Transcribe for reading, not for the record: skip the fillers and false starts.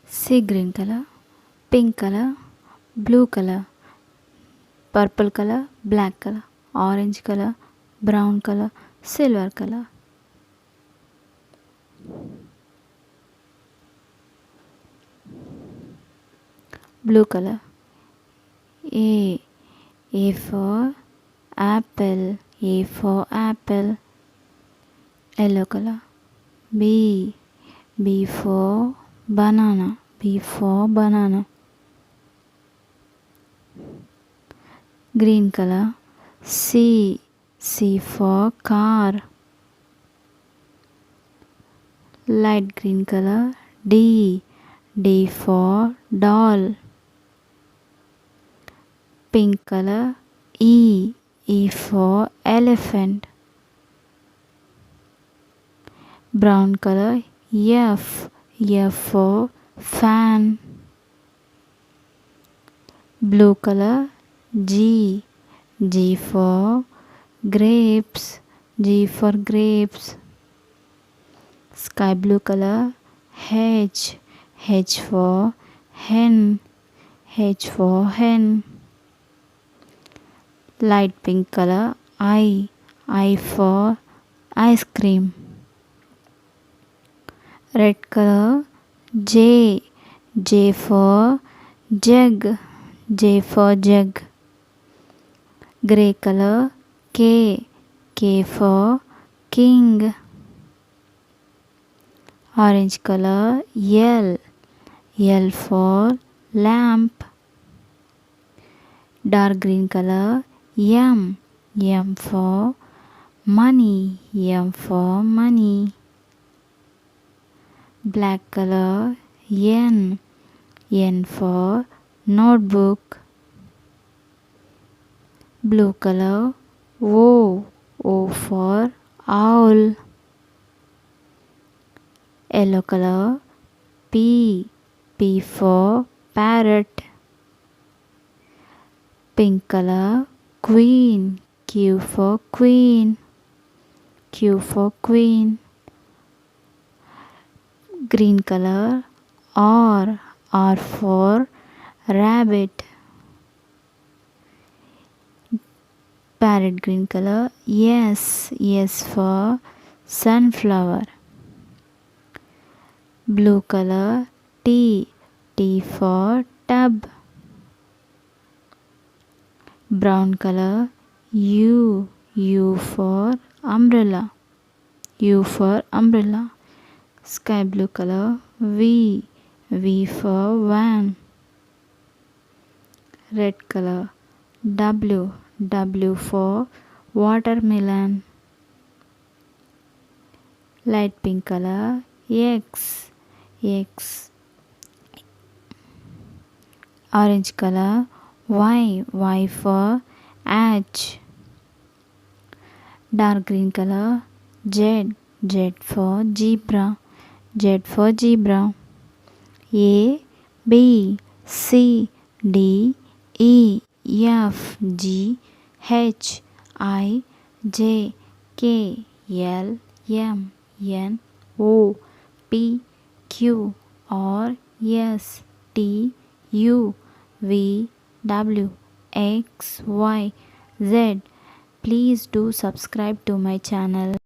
sea green color, pink color, blue color, purple color, black color, orange color, brown color, silver color. Blue color. A for apple, A for apple. Yellow color. B for banana, B for banana. Green color. C for car. Light green color. D for doll. Pink color. E for elephant. Brown color. F for fan. Blue color. G for grapes, G for grapes. Sky blue color. H for hen, H for hen. Light pink color. I for ice cream. Red color. J for jug, J for jug. Grey color. K for king. Orange color. L for lamp. Dark green color. M for money, M for money. Black color. N for notebook. Blue color. O for owl. Yellow color. P for parrot. Pink color. Queen, Q for queen, Q for queen. Green color. R for rabbit. Parrot green color. S for sunflower. Blue color. T for tub. Brown color. U for umbrella, U for umbrella. Sky blue color. V for van. Red color. W for watermelon. Light pink color. X orange color. Y for ash. Dark green color. Z for zebra, Z for zebra. A B C D E F G H I J K L M N O P Q R S T U V W X Y Z. Please do subscribe to my channel.